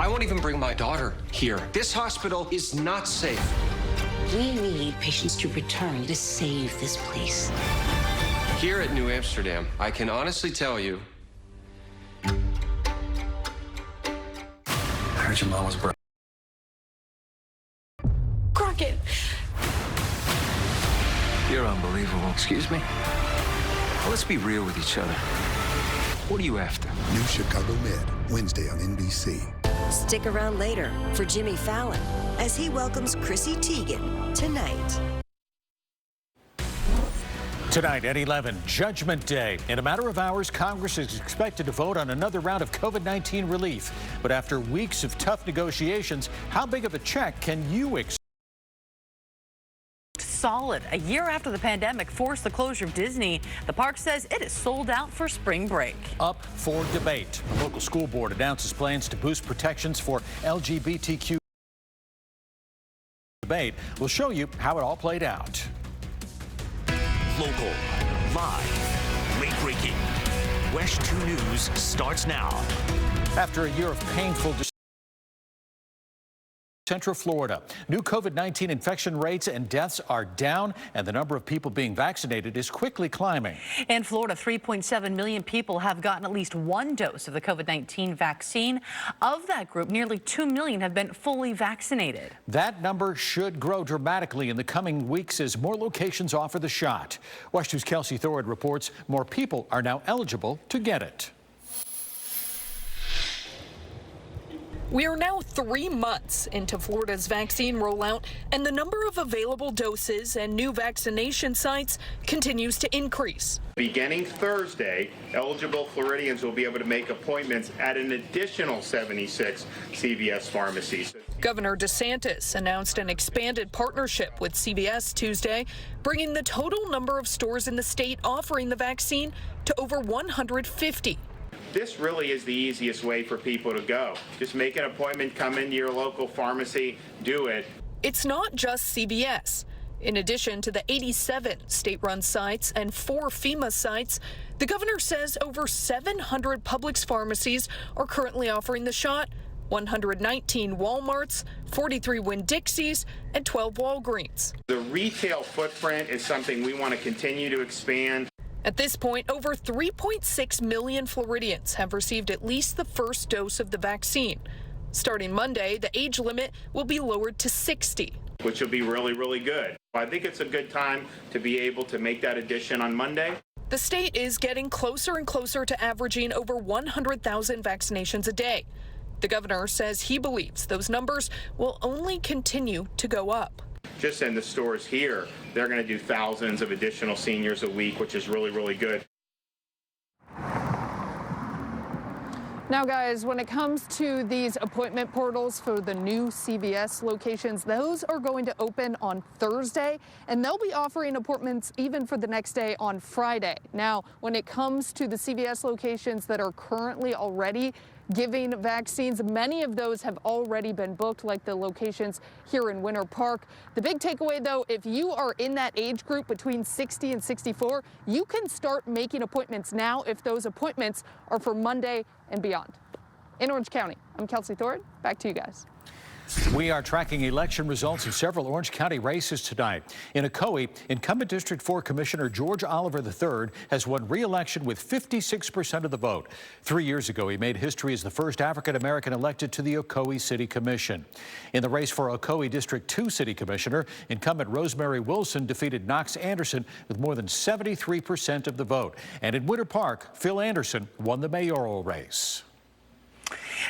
I won't even bring my daughter here. This hospital is not safe. We need patients to return to save this place. Here at New Amsterdam, I can honestly tell you, I heard your mom was broke. Crockett! You're unbelievable. Excuse me? Well, let's be real with each other. What are you after? New Chicago Med, Wednesday on NBC. Stick around later for Jimmy Fallon as he welcomes Chrissy Teigen tonight. Tonight at 11, Judgment Day. In a matter of hours, Congress is expected to vote on another round of COVID-19 relief. But after weeks of tough negotiations, how big of a check can you expect? Solid. A year after the pandemic forced the closure of Disney, the park says it is sold out for spring break. Up for debate. The local school board announces plans to boost protections for LGBTQ. Debate. We'll show you how it all played out. Local, live, late-breaking. WESH 2 News starts now. After a year of painful Central Florida, new COVID-19 infection rates and deaths are down, and the number of people being vaccinated is quickly climbing. In Florida, 3.7 million people have gotten at least one dose of the COVID-19 vaccine. Of that group, nearly 2 million have been fully vaccinated. That number should grow dramatically in the coming weeks as more locations offer the shot. WESH 2's Kelsey Thorud reports more people are now eligible to get it. We are now 3 months into Florida's vaccine rollout, and the number of available doses and new vaccination sites continues to increase. Beginning Thursday, eligible Floridians will be able to make appointments at an additional 76 CVS pharmacies. Governor DeSantis announced an expanded partnership with CVS Tuesday, bringing the total number of stores in the state offering the vaccine to over 150. This really is the easiest way for people to go. Just make an appointment, come into your local pharmacy, do it. It's not just CVS. In addition to the 87 state-run sites and 4 FEMA sites, the governor says over 700 Publix pharmacies are currently offering the shot, 119 Walmarts, 43 Winn-Dixies, and 12 Walgreens. The retail footprint is something we want to continue to expand. At this point, over 3.6 million Floridians have received at least the first dose of the vaccine. Starting Monday, the age limit will be lowered to 60. Which will be really, really good. I think it's a good time to be able to make that addition on Monday. The state is getting closer and closer to averaging over 100,000 vaccinations a day. The governor says he believes those numbers will only continue to go up. Just in the stores here, they're going to do thousands of additional seniors a week, which is really, really good. Now, guys, when it comes to these appointment portals for the new CVS locations, those are going to open on Thursday, and they'll be offering appointments even for the next day on Friday. Now, when it comes to the CVS locations that are currently already giving vaccines, many of those have already been booked, like the locations here in Winter Park. The big takeaway, though, if you are in that age group between 60 and 64, you can start making appointments now if those appointments are for Monday and beyond. In Orange County, I'm Kelsey Thorud. Back to you guys. We are tracking election results in several Orange County races tonight. In Ocoee, incumbent District 4 Commissioner George Oliver III has won re-election with 56% of the vote. 3 years ago, he made history as the first African-American elected to the Ocoee City Commission. In the race for Ocoee District 2 City Commissioner, incumbent Rosemary Wilson defeated Knox Anderson with more than 73% of the vote. And in Winter Park, Phil Anderson won the mayoral race.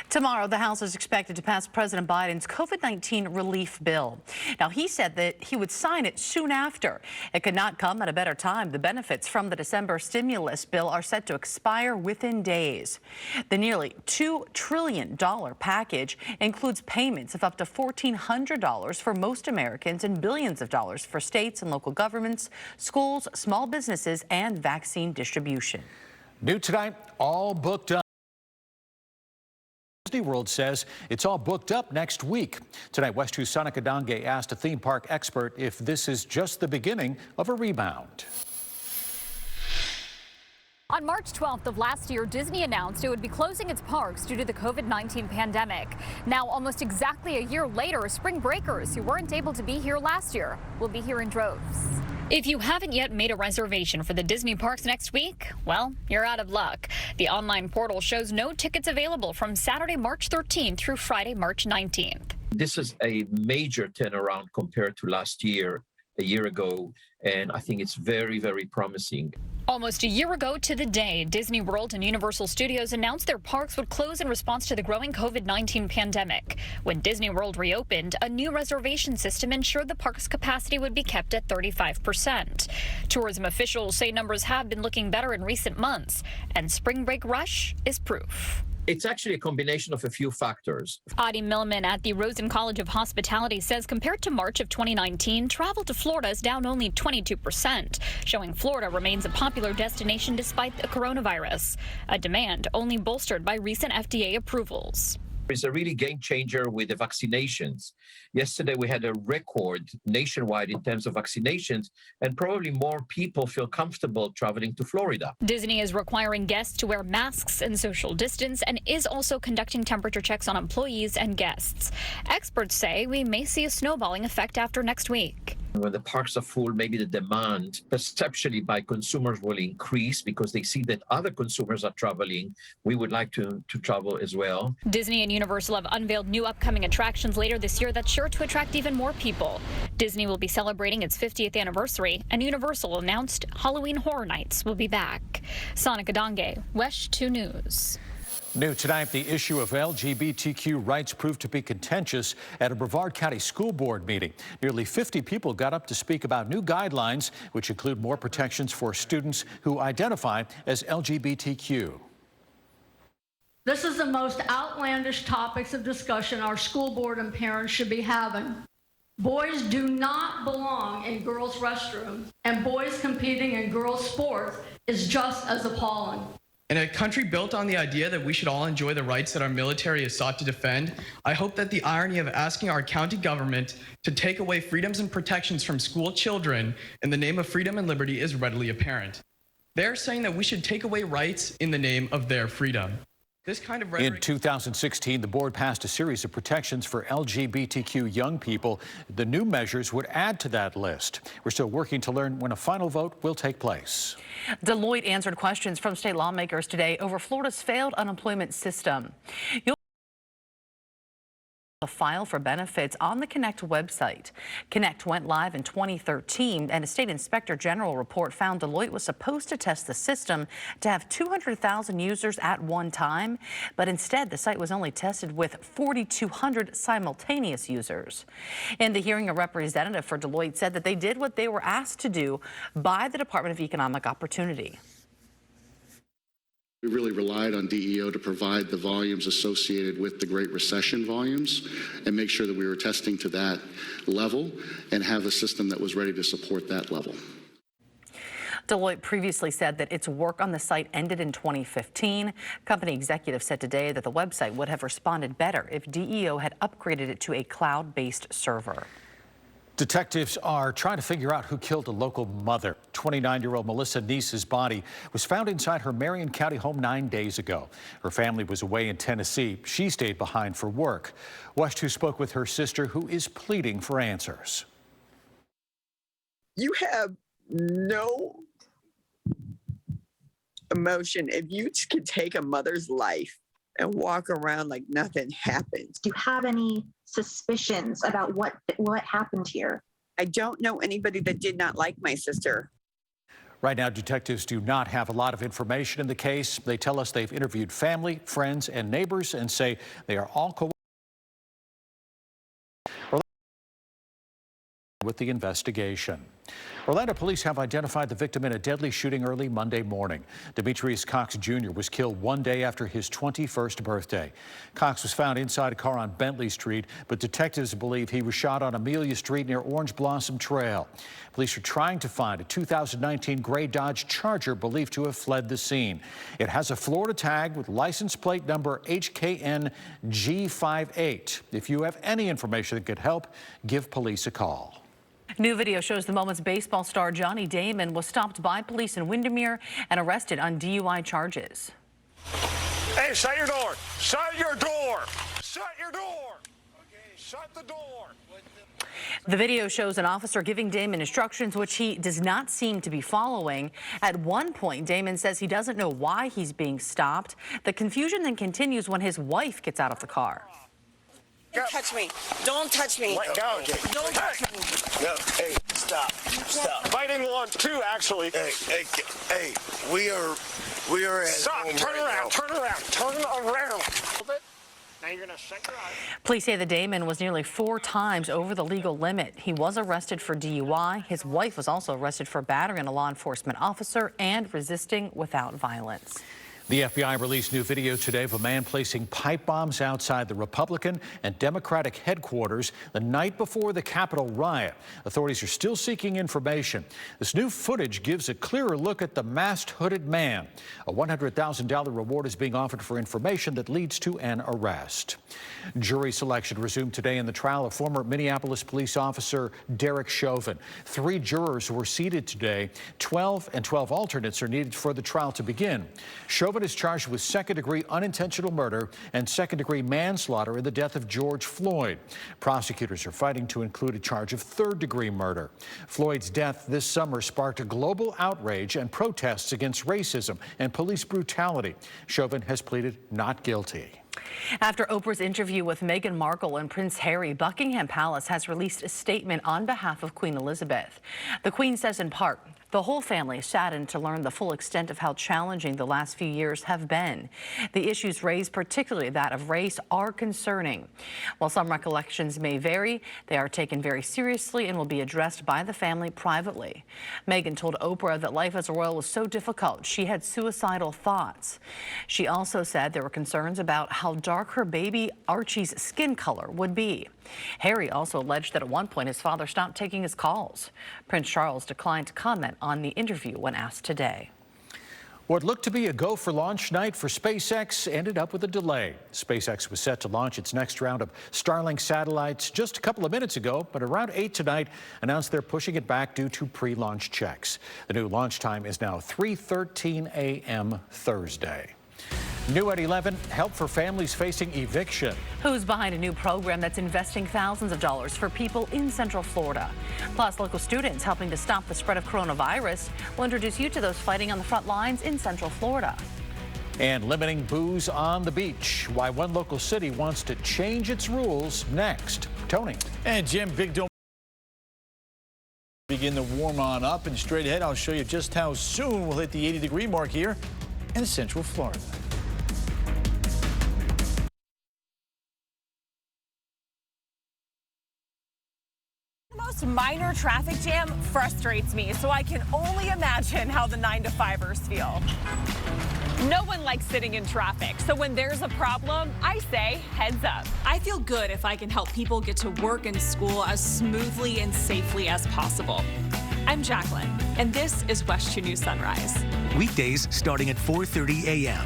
Tomorrow, the House is expected to pass President Biden's COVID-19 relief bill. Now, he said that he would sign it soon after. It could not come at a better time. The benefits from the December stimulus bill are set to expire within days. The nearly $2 trillion package includes payments of up to $1,400 for most Americans and billions of dollars for states and local governments, schools, small businesses, and vaccine distribution. New tonight, all booked up. Disney World says it's all booked up next week. Tonight, WESH 2's Sonica Dange asked a theme park expert if this is just the beginning of a rebound. On March 12th of last year, Disney announced it would be closing its parks due to the COVID-19 pandemic. Now, almost exactly a year later, spring breakers who weren't able to be here last year will be here in droves. If you haven't yet made a reservation for the Disney parks next week, well, you're out of luck. The online portal shows no tickets available from Saturday, March 13th through Friday, March 19th. This is a major turnaround compared to last year, a year ago, and I think it's very, very promising. Almost a year ago to the day, Disney World and Universal Studios announced their parks would close in response to the growing COVID-19 pandemic. When Disney World reopened, a new reservation system ensured the park's capacity would be kept at 35%. Tourism officials say numbers have been looking better in recent months, and spring break rush is proof. It's actually a combination of a few factors. Adi Millman at the Rosen College of Hospitality says compared to March of 2019, travel to Florida is down only 22%, showing Florida remains a popular destination despite the coronavirus, a demand only bolstered by recent FDA approvals. It's a really game changer with the vaccinations. Yesterday, we had a record nationwide in terms of vaccinations, and probably more people feel comfortable traveling to Florida. Disney is requiring guests to wear masks and social distance and is also conducting temperature checks on employees and guests. Experts say we may see a snowballing effect after next week. When the parks are full, maybe the demand perceptually by consumers will increase because they see that other consumers are traveling. We would like to travel as well. Disney and Universal have unveiled new upcoming attractions later this year that's sure to attract even more people. Disney will be celebrating its 50th anniversary, and Universal announced Halloween Horror Nights will be back. Sonica Donge, WESH 2 News. New tonight, the issue of LGBTQ rights proved to be contentious at a Brevard County School Board meeting. Nearly 50 people got up to speak about new guidelines, which include more protections for students who identify as LGBTQ. This is the most outlandish topics of discussion our school board and parents should be having. Boys do not belong in girls' restrooms, and boys competing in girls' sports is just as appalling. In a country built on the idea that we should all enjoy the rights that our military has sought to defend, I hope that the irony of asking our county government to take away freedoms and protections from school children in the name of freedom and liberty is readily apparent. They're saying that we should take away rights in the name of their freedom. This kind of rhetoric. In 2016, the board passed a series of protections for LGBTQ young people. The new measures would add to that list. We're still working to learn when a final vote will take place. Deloitte answered questions from state lawmakers today over Florida's failed unemployment system. You'll file for benefits on the Connect website. Connect went live in 2013, and a state inspector general report found Deloitte was supposed to test the system to have 200,000 users at one time, but instead the site was only tested with 4,200 simultaneous users. In the hearing, a representative for Deloitte said that they did what they were asked to do by the Department of Economic Opportunity. We really relied on DEO to provide the volumes associated with the Great Recession volumes and make sure that we were testing to that level and have a system that was ready to support that level. Deloitte previously said that its work on the site ended in 2015. Company executives said today that the website would have responded better if DEO had upgraded it to a cloud-based server. Detectives are trying to figure out who killed a local mother. 29-year-old Melissa Neese's body was found inside her Marion County home 9 days ago. Her family was away in Tennessee. She stayed behind for work. WESH 2 spoke with her sister, who is pleading for answers. You have no emotion if you could take a mother's life and walk around like nothing happened. Do you have any suspicions about what happened here? I don't know anybody that did not like my sister. Right now, detectives do not have a lot of information in the case. They tell us they've interviewed family, friends, and neighbors and say they are all cooperating with the investigation. Orlando police have identified the victim in a deadly shooting early Monday morning. Demetrius Cox Jr. was killed 1 day after his 21st birthday. Cox was found inside a car on Bentley Street, but detectives believe he was shot on Amelia Street near Orange Blossom Trail. Police are trying to find a 2019 gray Dodge Charger believed to have fled the scene. It has a Florida tag with license plate number HKN G58. If you have any information that could help, give police a call. New video shows the moments baseball star Johnny Damon was stopped by police in Windermere and arrested on DUI charges. Hey, shut your door! Shut your door! Shut your door! Okay, shut the door! The video shows an officer giving Damon instructions which he does not seem to be following. At one point, Damon says he doesn't know why he's being stopped. The confusion then continues when his wife gets out of the car. Don't touch me. Don't touch me. Let go. Okay. Don't touch me. No, hey, stop. Stop. Fighting one, two, actually. Hey, we are at Stop. Home turn right around. Now. Turn around. Turn around. Now you're going to shut your eyes. Police say that Damon was nearly 4 times over the legal limit. He was arrested for DUI. His wife was also arrested for battering a law enforcement officer and resisting without violence. The FBI released new video today of a man placing pipe bombs outside the Republican and Democratic headquarters the night before the Capitol riot. Authorities are still seeking information. This new footage gives a clearer look at the masked hooded man. A $100,000 reward is being offered for information that leads to an arrest. Jury selection resumed today in the trial of former Minneapolis police officer Derek Chauvin. 3 jurors were seated today. 12 and 12 alternates are needed for the trial to begin. Chauvin is charged with second-degree unintentional murder and second-degree manslaughter in the death of George Floyd. Prosecutors are fighting to include a charge of third-degree murder. Floyd's death this summer sparked a global outrage and protests against racism and police brutality. Chauvin has pleaded not guilty. After Oprah's interview with Meghan Markle and Prince Harry, Buckingham Palace has released a statement on behalf of Queen Elizabeth. The Queen says in part, the whole family is saddened to learn the full extent of how challenging the last few years have been. The issues raised, particularly that of race, are concerning. While some recollections may vary, they are taken very seriously and will be addressed by the family privately. Meghan told Oprah that life as a royal was so difficult, she had suicidal thoughts. She also said there were concerns about how dark her baby Archie's skin color would be. Harry also alleged that at one point his father stopped taking his calls. Prince Charles declined to comment on the interview when asked today. What looked to be a go for launch night for SpaceX ended up with a delay. SpaceX was set to launch its next round of Starlink satellites just a couple of minutes ago, but around 8 tonight announced they're pushing it back due to pre-launch checks. The new launch time is now 3:13 a.m. Thursday. New at 11, help for families facing eviction. Who's behind a new program that's investing thousands of dollars for people in Central Florida? Plus, local students helping to stop the spread of coronavirus. We'll introduce you to those fighting on the front lines in Central Florida. And limiting booze on the beach. Why one local city wants to change its rules next. Tony. And Jim, Big Dome begin to warm on up, and straight ahead I'll show you just how soon we'll hit the 80-degree mark here in Central Florida. Most minor traffic jam frustrates me, so I can only imagine how the 9-to-5ers feel. No one likes sitting in traffic, so when there's a problem, I say heads up. I feel good if I can help people get to work and school as smoothly and safely as possible. I'm Jacqueline, and this is WESH 2 News Sunrise. Weekdays starting at 4:30 a.m.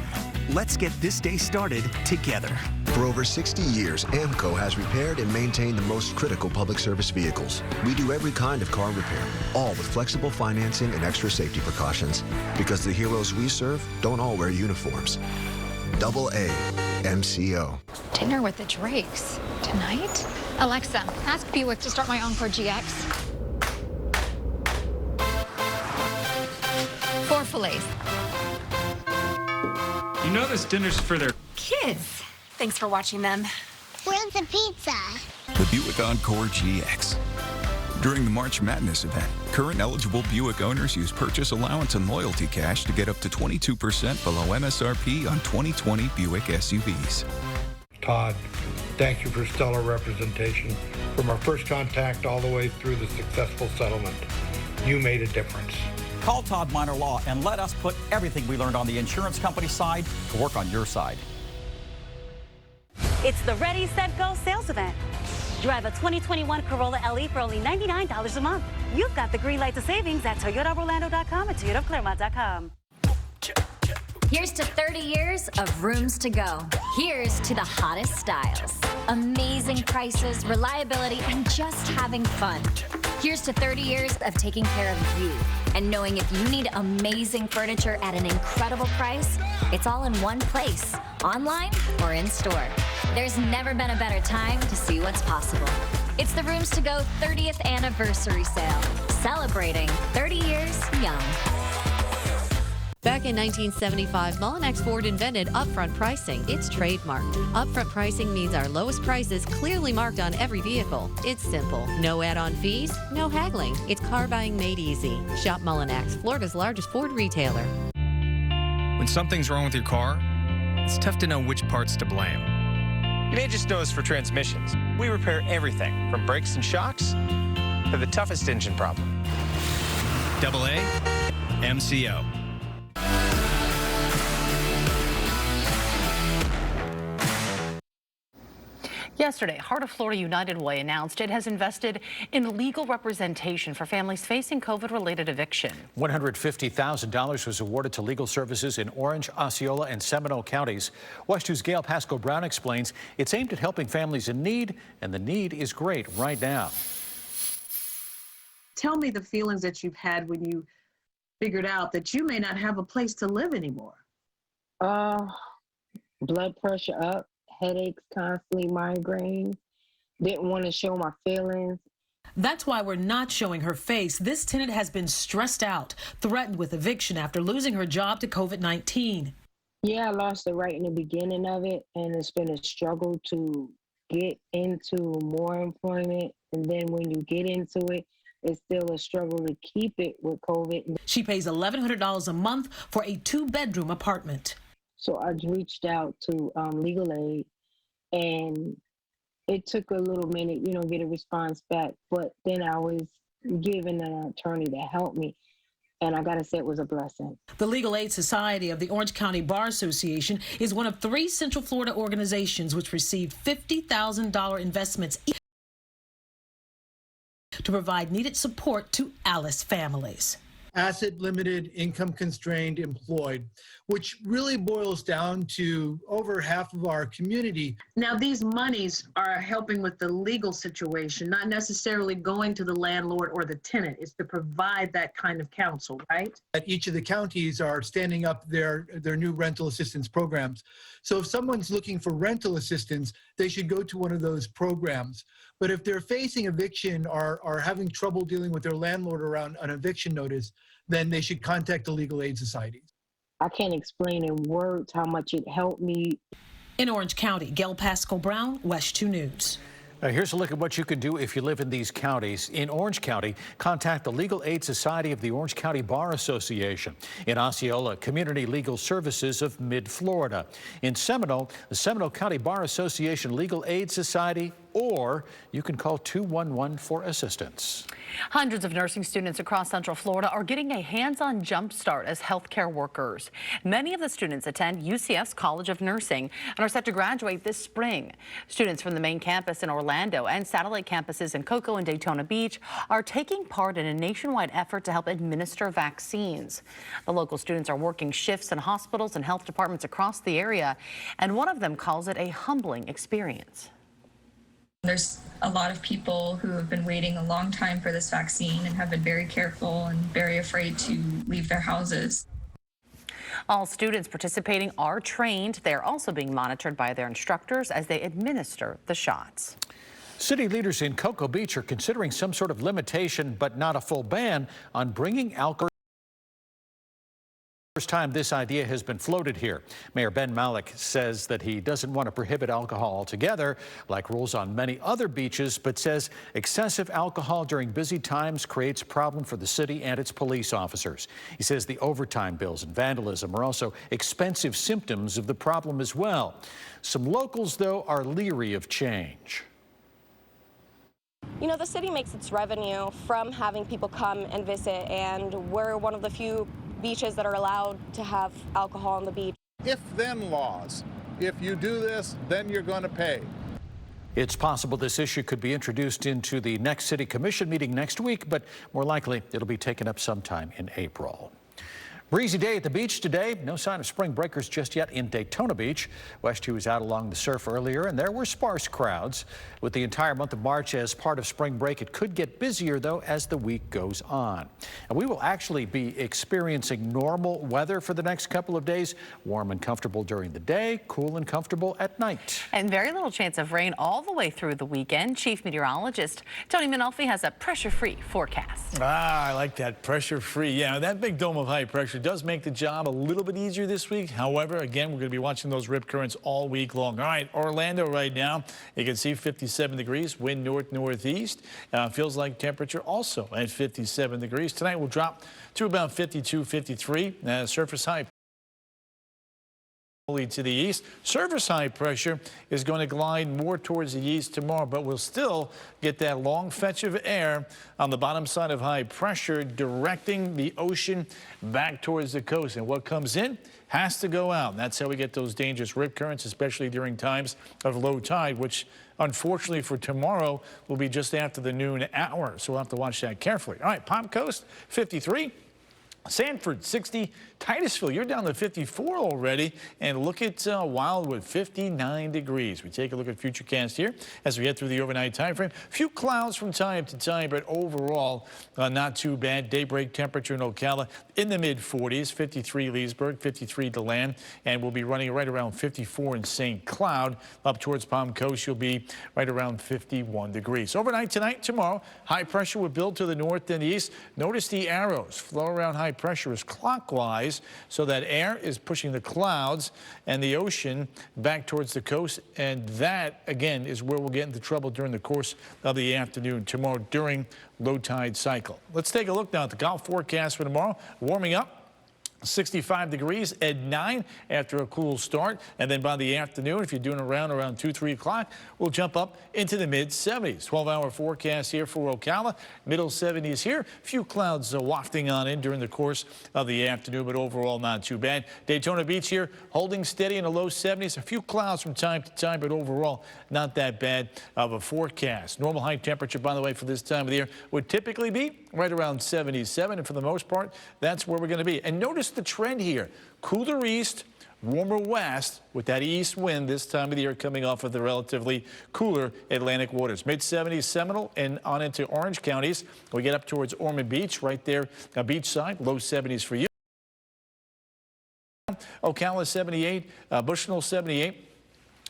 Let's get this day started together. For over 60 years, AMCO has repaired and maintained the most critical public service vehicles. We do every kind of car repair, all with flexible financing and extra safety precautions, because the heroes we serve don't all wear uniforms. AA MCO. Dinner with the Drakes tonight? Alexa, ask Buick to start my Encore GX. 4 fillets. You know this dinner's for their Kids. Thanks for watching them. Where's the pizza? The Buick Encore GX. During the March Madness event, current eligible Buick owners use purchase allowance and loyalty cash to get up to 22% below MSRP on 2020 Buick SUVs. Todd, thank you for stellar representation from our first contact all the way through the successful settlement. You made a difference. Call Todd Minor Law and let us put everything we learned on the insurance company side to work on your side. It's the Ready, Set, Go sales event. Drive a 2021 Corolla LE for only $99 a month. You've got the green light to savings at ToyotaOrlando.com and ToyotaClaremont.com. Here's to 30 years of rooms to go. Here's to the hottest styles. Amazing prices, reliability, and just having fun. Here's to 30 years of taking care of you and knowing if you need amazing furniture at an incredible price, it's all in one place, online or in store. There's never been a better time to see what's possible. It's the Rooms to Go 30th anniversary sale, celebrating 30 years young. Back in 1975, Mullinax Ford invented upfront pricing. It's trademarked. Upfront pricing means our lowest price is clearly marked on every vehicle. It's simple. No add-on fees, no haggling. It's car buying made easy. Shop Mullinax, Florida's largest Ford retailer. When something's wrong with your car, it's tough to know which parts to blame. You may just know us for transmissions. We repair everything from brakes and shocks to the toughest engine problem. AA MCO. Yesterday, Heart of Florida United Way announced it has invested in legal representation for families facing COVID-related eviction. $150,000 was awarded to legal services in Orange, Osceola, and Seminole counties. WESH 2's Gail Pasco-Brown explains it's aimed at helping families in need, and the need is great right now. Tell me the feelings that you've had when you figured out that you may not have a place to live anymore. Blood pressure up. Headaches, constantly migraines, didn't want to show my feelings. That's why we're not showing her face. This tenant has been stressed out, threatened with eviction after losing her job to COVID-19. Yeah, I lost it right in the beginning of it, and it's been a struggle to get into more employment. And then when you get into it, it's still a struggle to keep it with COVID. She pays $1,100 a month for a 2-bedroom apartment. So I reached out to legal aid, and it took a little minute, get a response back. But then I was given an attorney to help me, and I got to say it was a blessing. The Legal Aid Society of the Orange County Bar Association is one of 3 Central Florida organizations which received $50,000 investments to provide needed support to Alice families. Asset limited, income constrained, employed, which really boils down to over half of our community. Now, these monies are helping with the legal situation, not necessarily going to the landlord or the tenant. It's to provide that kind of counsel, right? Each of the counties are standing up their new rental assistance programs. So if someone's looking for rental assistance, they should go to one of those programs. But if they're facing eviction or are having trouble dealing with their landlord around an eviction notice, then they should contact the Legal Aid Society. I can't explain in words how much it helped me. In Orange County, Gail Pasco-Brown, WESH 2 News. Here's a look at what you can do if you live in these counties. In Orange County, contact the Legal Aid Society of the Orange County Bar Association. In Osceola, Community Legal Services of Mid-Florida. In Seminole, the Seminole County Bar Association Legal Aid Society, or you can call 211 for assistance. Hundreds of nursing students across Central Florida are getting a hands-on jump start as healthcare workers. Many of the students attend UCF's College of Nursing and are set to graduate this spring. Students from the main campus in Orlando and satellite campuses in Cocoa and Daytona Beach are taking part in a nationwide effort to help administer vaccines. The local students are working shifts in hospitals and health departments across the area, and one of them calls it a humbling experience. There's a lot of people who have been waiting a long time for this vaccine and have been very careful and very afraid to leave their houses. All students participating are trained. They're also being monitored by their instructors as they administer the shots. City leaders in Cocoa Beach are considering some sort of limitation, but not a full ban, on bringing alcohol. First time this idea has been floated here. Mayor Ben Malik says that he doesn't want to prohibit alcohol altogether, like rules on many other beaches, but says excessive alcohol during busy times creates a problem for the city and its police officers. He says the overtime bills and vandalism are also expensive symptoms of the problem as well. Some locals, though, are leery of change. You know, the city makes its revenue from having people come and visit, and we're one of the few beaches that are allowed to have alcohol on the beach. If-then laws. If you do this, then you're going to pay. It's possible this issue could be introduced into the next city commission meeting next week, but more likely it'll be taken up sometime in April. Breezy day at the beach today. No sign of spring breakers just yet in Daytona Beach. WESH 2 was out along the surf earlier, and there were sparse crowds. With the entire month of March as part of spring break, it could get busier, though, as the week goes on. And we will actually be experiencing normal weather for the next couple of days. Warm and comfortable during the day, cool and comfortable at night. And very little chance of rain all the way through the weekend. Chief Meteorologist Tony Minolfi has a pressure-free forecast. I like that, pressure-free. Yeah, that big dome of high pressure does make the job a little bit easier this week. However, again, we're going to be watching those rip currents all week long. All right, Orlando right now, you can see 57 degrees, wind north-northeast. Feels like temperature also at 57 degrees. Tonight will drop to about 52, 53. Surface high to the east. Surface high pressure is going to glide more towards the east tomorrow, but we'll still get that long fetch of air on the bottom side of high pressure directing the ocean back towards the coast. And what comes in has to go out. And that's how we get those dangerous rip currents, especially during times of low tide, which unfortunately for tomorrow will be just after the noon hour. So we'll have to watch that carefully. All right, Palm Coast 53. Sanford 60, Titusville, you're down to 54 already, and look at Wildwood 59 degrees. We take a look at Futurecast here as we head through the overnight time frame. A few clouds from time to time, but overall not too bad. Daybreak temperature in Ocala in the mid 40s, 53 Leesburg, 53 DeLand, and we'll be running right around 54 in St. Cloud. Up towards Palm Coast, you'll be right around 51 degrees. Overnight tonight, tomorrow, high pressure will build to the north and the east. Notice the arrows flow around high pressure is clockwise, so that air is pushing the clouds and the ocean back towards the coast, and that again is where we'll get into trouble during the course of the afternoon tomorrow during low tide cycle. Let's take a look now at the Gulf forecast for tomorrow. Warming up 65 degrees at 9 after a cool start, and then by the afternoon, if you're doing around 2, 3 o'clock, we'll jump up into the mid 70s. 12-hour forecast here for Ocala, middle 70s here. A few clouds wafting on in during the course of the afternoon, but overall not too bad. Daytona Beach here holding steady in the low 70s. A few clouds from time to time, but overall not that bad of a forecast. Normal high temperature, by the way, for this time of the year would typically be right around 77, and for the most part, that's where we're going to be. And notice the trend here: cooler east, warmer west, with that east wind this time of the year coming off of the relatively cooler Atlantic waters. Mid 70s Seminole and on into Orange counties. We get up towards Ormond Beach right there, beachside, low 70s for you. Ocala 78, Bushnell 78.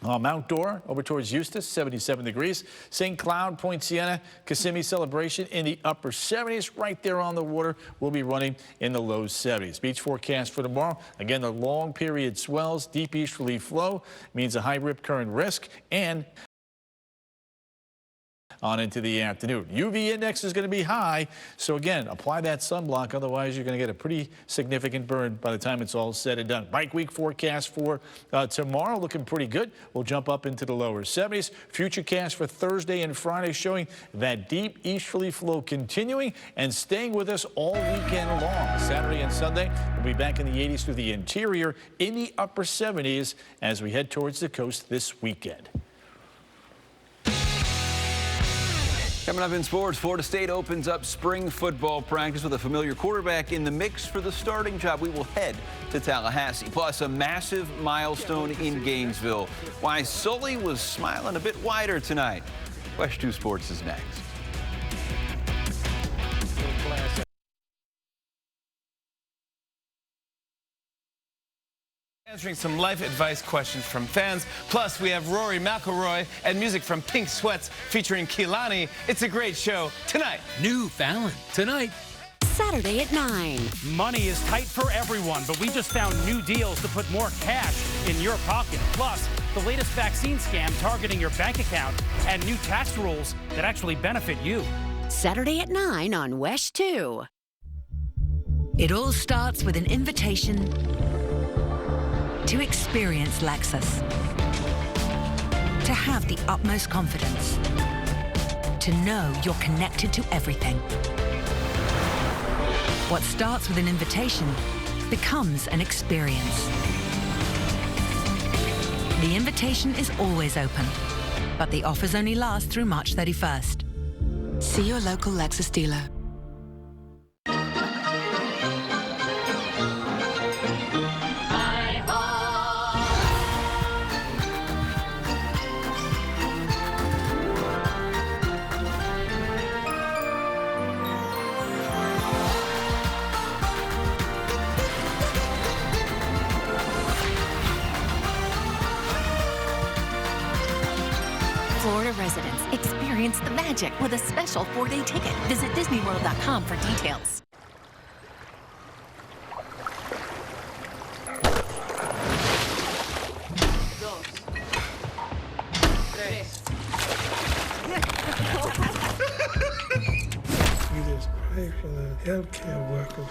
Mount Dora over towards Eustis, 77 degrees. St. Cloud, Point Siena, Kissimmee Celebration in the upper 70s. Right there on the water, we'll be running in the low 70s. Beach forecast for tomorrow. Again, the long period swells, deep easterly flow means a high rip current risk, and on into the afternoon. UV index is going to be high, so again, apply that sunblock, otherwise you're going to get a pretty significant burn by the time it's all said and done. Bike week forecast for tomorrow looking pretty good. We'll jump up into the lower 70s. Futurecast for Thursday and Friday showing that deep easterly flow continuing and staying with us all weekend long. Saturday and Sunday, we'll be back in the 80s through the interior, in the upper 70s as we head towards the coast this weekend. Coming up in sports, Florida State opens up spring football practice with a familiar quarterback in the mix for the starting job. We will head to Tallahassee. Plus, a massive milestone in Gainesville. Why Sully was smiling a bit wider tonight. WESH 2 Sports is next. Answering some life advice questions from fans. Plus, we have Rory McIlroy and music from Pink Sweats featuring Kehlani. It's a great show tonight. New Fallon tonight. Saturday at 9. Money is tight for everyone, but we just found new deals to put more cash in your pocket. Plus, the latest vaccine scam targeting your bank account and new tax rules that actually benefit you. Saturday at 9 on WESH 2. It all starts with an invitation to experience Lexus, to have the utmost confidence, to know you're connected to everything. What starts with an invitation becomes an experience. The invitation is always open, but the offers only last through March 31st. See your local Lexus dealer. residents. Experience the magic with a special 4-day ticket. Visit DisneyWorld.com for details. We just pray for the healthcare workers.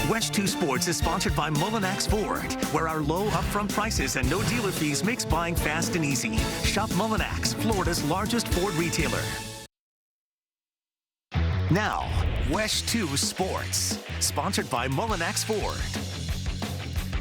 WESH 2 Sports is sponsored by Mullinax Ford, where our low upfront prices and no dealer fees makes buying fast and easy. Shop Mullinax, Florida's largest Ford retailer. Now, WESH 2 Sports, sponsored by Mullinax Ford.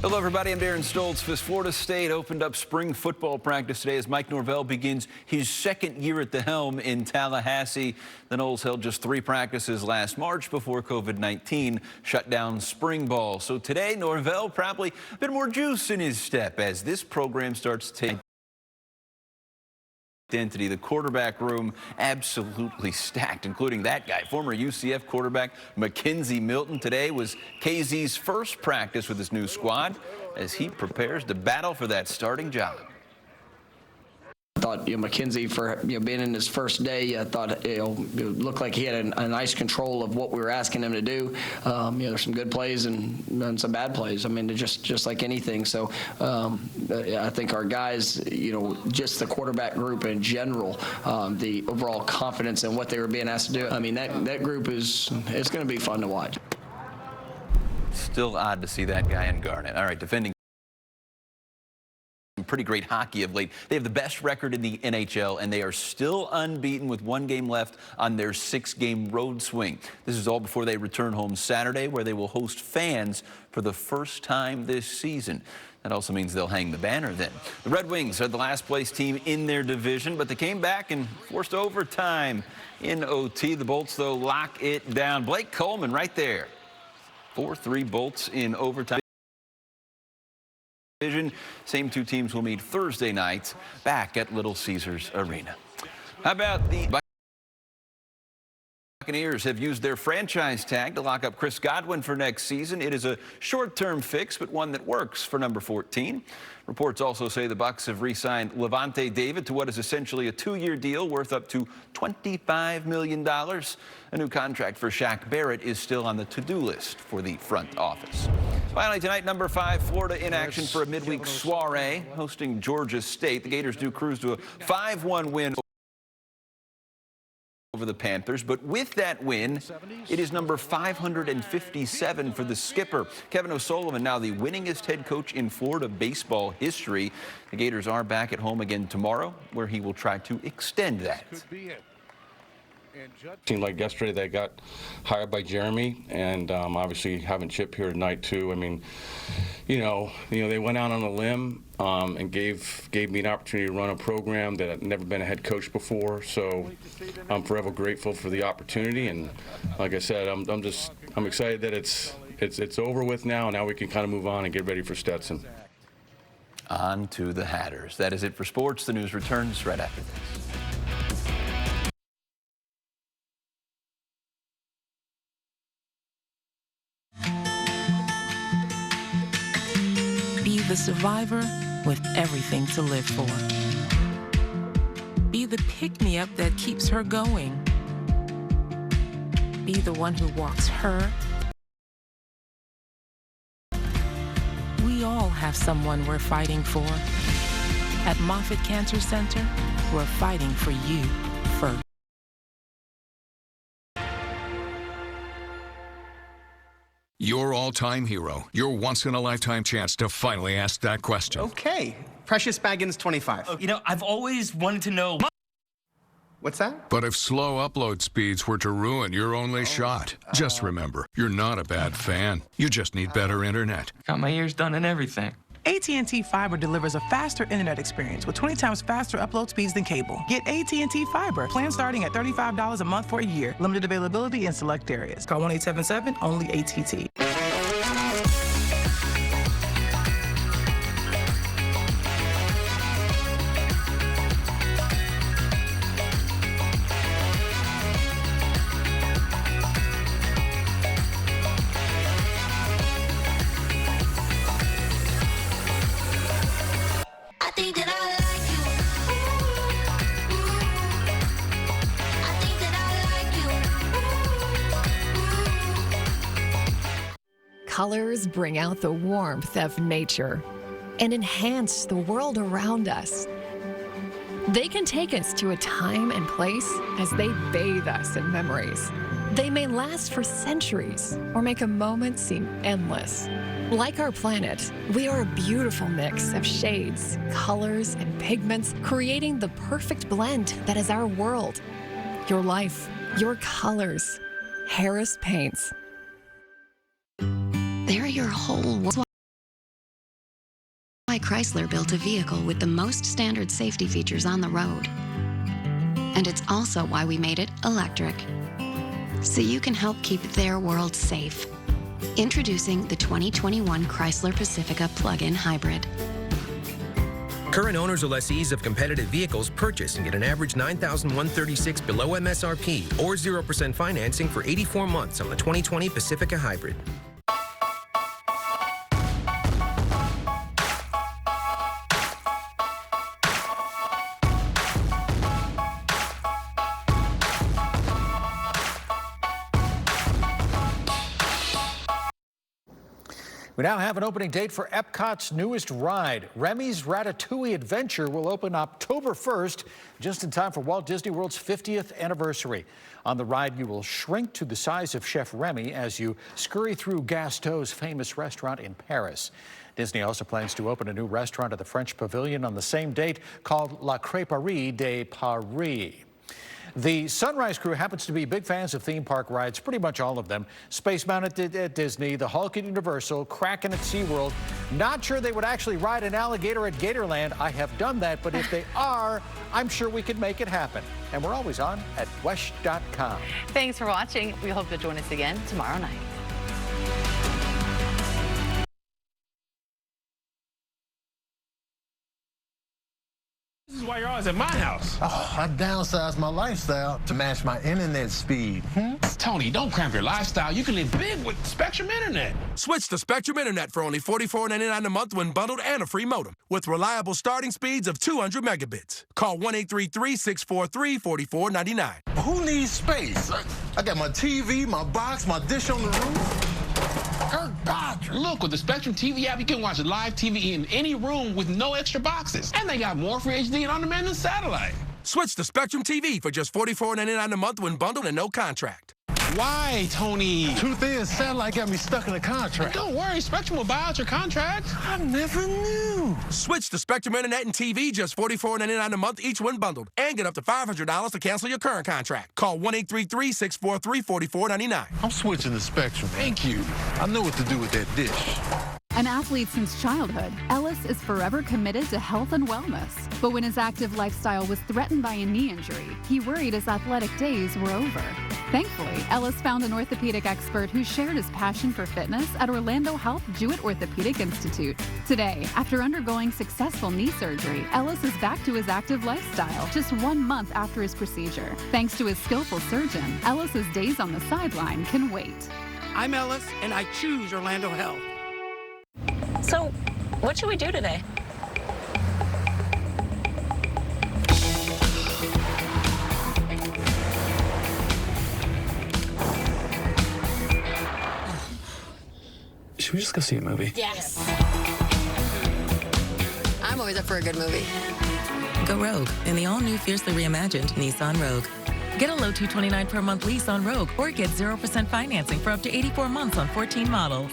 Hello, everybody. I'm Darren Stoltz. Florida State opened up spring football practice today as Mike Norvell begins his second year at the helm in Tallahassee. The Noles held just 3 practices last March before COVID-19 shut down spring ball. So today, Norvell probably a bit more juice in his step as this program starts to take identity. The quarterback room absolutely stacked, including that guy, former UCF quarterback Mckenzie Milton. Today was KZ's first practice with his new squad as he prepares to battle for that starting job. I thought, Mckenzie, for being in his first day, I thought it looked like he had a nice control of what we were asking him to do. There's some good plays and some bad plays. I mean, they're just like anything. So I think our guys, just the quarterback group in general, the overall confidence in what they were being asked to do. I mean, that group it's going to be fun to watch. Still odd to see that guy in Garnet. All right, defending pretty great hockey of late. They have the best record in the NHL, and they are still unbeaten with 1 game left on their 6-game road swing. This is all before they return home Saturday, where they will host fans for the first time this season. That also means they'll hang the banner then. The Red Wings are the last place team in their division, but they came back and forced overtime in OT. The Bolts, though, lock it down. Blake Coleman right there. 4-3 Bolts in overtime. Same 2 teams will meet Thursday night back at Little Caesars Arena. How about the Buccaneers have used their franchise tag to lock up Chris Godwin for next season. It is a short-term fix, but one that works for number 14. Reports also say the Bucs have re-signed Levante David to what is essentially a 2-year deal worth up to $25 million. A new contract for Shaq Barrett is still on the to-do list for the front office. Finally tonight, number 5, Florida in action for a midweek soiree, hosting Georgia State. The Gators do cruise to a 5-1 win over the Panthers, but with that win, it is number 557 for the skipper. Kevin O'Sullivan, now the winningest head coach in Florida baseball history. The Gators are back at home again tomorrow, where he will try to extend that. Seemed like yesterday they got hired by Jeremy, and obviously having Chip here tonight too. I mean, they went out on a limb and gave me an opportunity to run a program that I'd never been a head coach before. So I'm forever grateful for the opportunity, and like I said, I'm excited that it's over with now. Now we can kind of move on and get ready for Stetson. On to the Hatters. That is it for sports. The news returns right after this. Be the survivor with everything to live for. Be the pick-me-up that keeps her going. Be the one who walks her. We all have someone we're fighting for. At Moffitt Cancer Center, we're fighting for you first. Your all-time hero. Your once-in-a-lifetime chance to finally ask that question. Okay. Precious Baggins 25. I've always wanted to know. What's that? But if slow upload speeds were to ruin your only shot, just remember, you're not a bad fan. You just need better internet. Got my ears done and everything. AT&T Fiber delivers a faster internet experience with 20 times faster upload speeds than cable. Get AT&T Fiber. Plan starting at $35 a month for a year. Limited availability in select areas. Call 1-877 only ATT. Colors bring out the warmth of nature and enhance the world around us. They can take us to a time and place as they bathe us in memories. They may last for centuries or make a moment seem endless. Like our planet, we are a beautiful mix of shades, colors, and pigments, creating the perfect blend that is our world. Your life, your colors. Harris Paints. They're your whole world. Why Chrysler built a vehicle with the most standard safety features on the road. And it's also why we made it electric. So you can help keep their world safe. Introducing the 2021 Chrysler Pacifica plug-in hybrid. Current owners or lessees of competitive vehicles purchase and get an average $9,136 below MSRP or 0% financing for 84 months on the 2020 Pacifica Hybrid. We now have an opening date for Epcot's newest ride. Remy's Ratatouille Adventure will open October 1st, just in time for Walt Disney World's 50th anniversary. On the ride, you will shrink to the size of Chef Remy as you scurry through Gaston's famous restaurant in Paris. Disney also plans to open a new restaurant at the French Pavilion on the same date called La Crêperie de Paris. The Sunrise crew happens to be big fans of theme park rides, pretty much all of them. Space Mountain at Disney, the Hulk at Universal, Kraken at SeaWorld. Not sure they would actually ride an alligator at Gatorland. I have done that, but if they are, I'm sure we could make it happen. And we're always on at WESH.com. Thanks for watching. We hope to join us again tomorrow night. This is why you're always at my house. Oh, I downsized my lifestyle to match my internet speed. Tony, don't cramp your lifestyle. You can live big with Spectrum Internet. Switch to Spectrum Internet for only $44.99 a month when bundled and a free modem with reliable starting speeds of 200 megabits. Call 1-833-643-4499. Who needs space? I got my TV, my box, my dish on the roof. Look, with the Spectrum TV app, you can watch live TV in any room with no extra boxes. And they got more free HD and on-demand than satellite. Switch to Spectrum TV for just $44.99 a month when bundled and no contract. Why, Tony? Truth is, satellite got me stuck in a contract. But don't worry, Spectrum will buy out your contract. I never knew. Switch to Spectrum Internet and TV, just $44.99 a month, each when bundled. And get up to $500 to cancel your current contract. Call 1-833-643-4499. I'm switching to Spectrum. Thank you. I know what to do with that dish. An athlete since childhood, Ellis is forever committed to health and wellness. But when his active lifestyle was threatened by a knee injury, he worried his athletic days were over. Thankfully, Ellis found an orthopedic expert who shared his passion for fitness at Orlando Health Jewett Orthopedic Institute. Today, after undergoing successful knee surgery, Ellis is back to his active lifestyle just 1 month after his procedure. Thanks to his skillful surgeon, Ellis's days on the sideline can wait. I'm Ellis, and I choose Orlando Health. So, what should we do today? Should we just go see a movie? Yes. I'm always up for a good movie. Go Rogue in the all-new fiercely reimagined Nissan Rogue. Get a low $229 per month lease on Rogue or get 0% financing for up to 84 months on 14 models.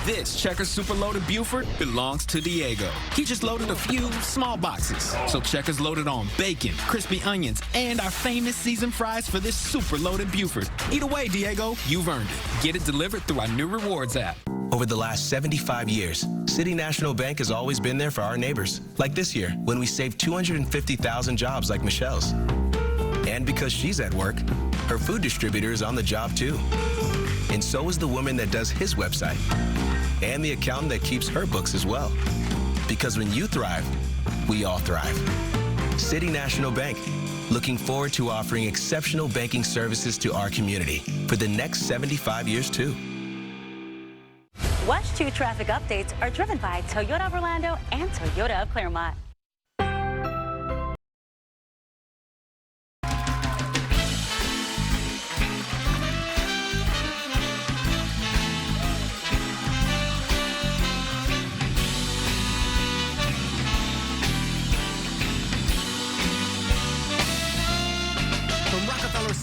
This Checkers Super Loaded Buford belongs to Diego. He just loaded a few small boxes. So Checkers loaded on bacon, crispy onions, and our famous seasoned fries for this super loaded Buford. Eat away, Diego. You've earned it. Get it delivered through our new rewards app. Over the last 75 years, City National Bank has always been there for our neighbors. Like this year, when we saved 250,000 jobs like Michelle's. And because she's at work, her food distributor is on the job too. And so is the woman that does his website. And the accountant that keeps her books as well. Because when you thrive, we all thrive. City National Bank, looking forward to offering exceptional banking services to our community for the next 75 years too. WESH 2 traffic updates are driven by Toyota of Orlando and Toyota of Claremont.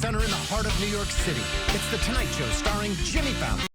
Center in the heart of New York City. It's The Tonight Show starring Jimmy Fallon.